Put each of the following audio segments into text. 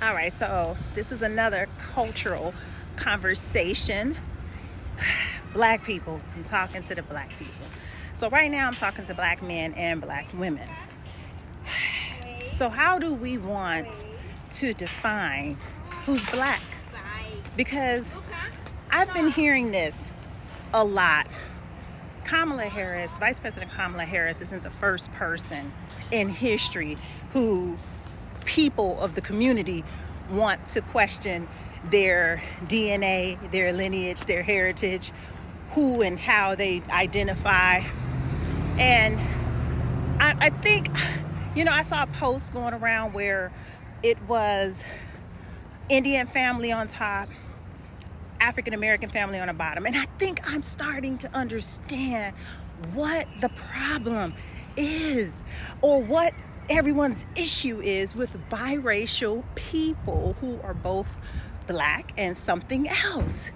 All right, so this is another cultural conversation. Black people, I'm talking to the black people. So right now I'm talking to black men and black women. So how do we want to define who's black? Because I've been hearing this a lot. Kamala Harris, Vice President Kamala Harris, isn't the first person in history who people of the community want to question their DNA, their lineage, their heritage, who and how they identify. And I think, I saw a post going around where it was Indian family on top, African American family on the bottom. And I think I'm starting to understand what the problem is, or what everyone's issue is with biracial people who are both black and something else.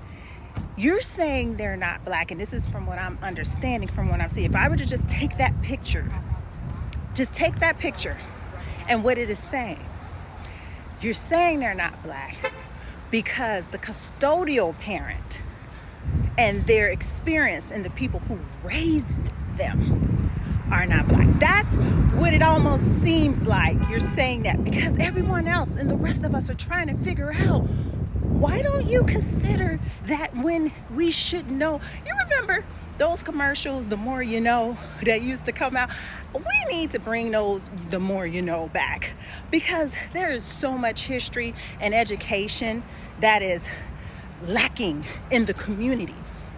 You're saying they're not black, and this is from what I'm understanding, from what I'm seeing. If I were to just take that picture and what it is saying, you're saying they're not black because the custodial parent and their experience and the people who raised them are not black. That's what it almost seems like. You're saying that because everyone else and the rest of us are trying to figure out, why don't you consider that when we should know? You remember those commercials, The More You Know, that used to come out? We need to bring those The More You Know back, because there is so much history and education that is lacking in the community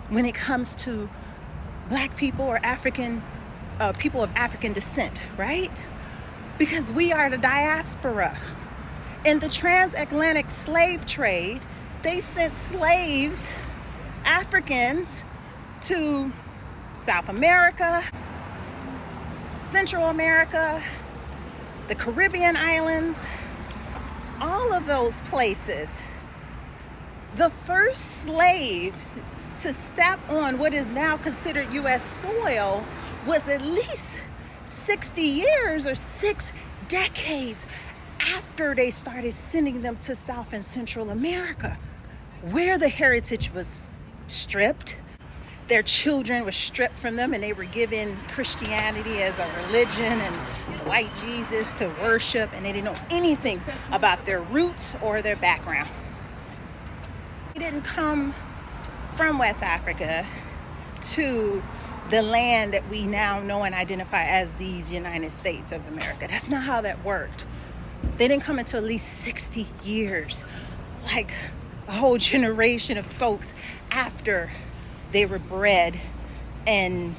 when it comes to black people or African people of African descent, right? Because we are the diaspora. In the transatlantic slave trade, they sent slaves, Africans, to South America, Central America, the Caribbean islands, all of those places. The first slave to step on what is now considered U.S. soil was at least 60 years or 6 decades after they started sending them to South and Central America, where the heritage was stripped. Their children were stripped from them, and they were given Christianity as a religion and the white Jesus to worship, and they didn't know anything about their roots or their background. They didn't come from West Africa to the land that we now know and identify as these United States of America. That's not how that worked. They didn't come until at least 60 years, like a whole generation of folks after they were bred and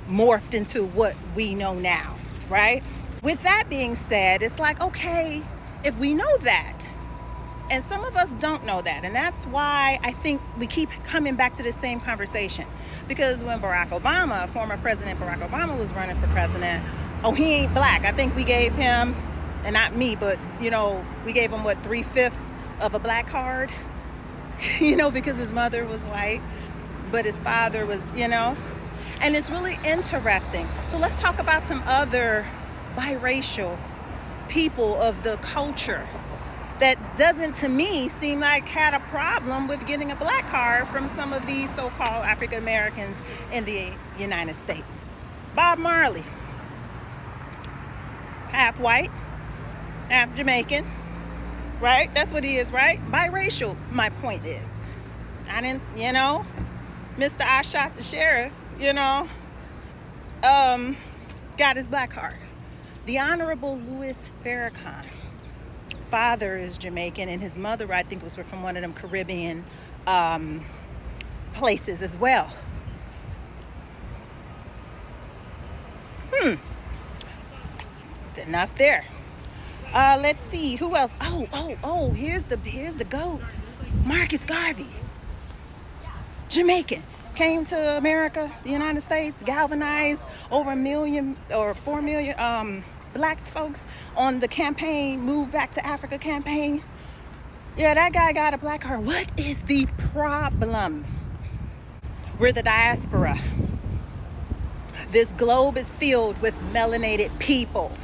morphed into what we know now, right? With that being said, it's like, okay, if we know that, and some of us don't know that, and that's why I think we keep coming back to the same conversation. Because when former President Barack Obama was running for president, he ain't black. I think we gave him, and not me, but, we gave him, 3/5 of a black card, because his mother was white, but his father was, and it's really interesting. So let's talk about some other biracial people of the culture that doesn't, to me, seem like had a problem with getting a black card from some of these so-called African Americans in the United States. Bob Marley, half white, half Jamaican, right? That's what he is, right? Biracial, my point is. I didn't, Mr. I Shot the Sheriff, got his black card. The Honorable Louis Farrakhan, father is Jamaican, and his mother, I think, was from one of them Caribbean places as well. Enough there. Let's see who else. Here's the GOAT, Marcus Garvey, Jamaican, came to America, the United States, galvanized over 1 million or 4 million black folks on the campaign, Move Back to Africa campaign. Yeah, that guy got a black card. What is the problem? We're the diaspora. This globe is filled with melanated people.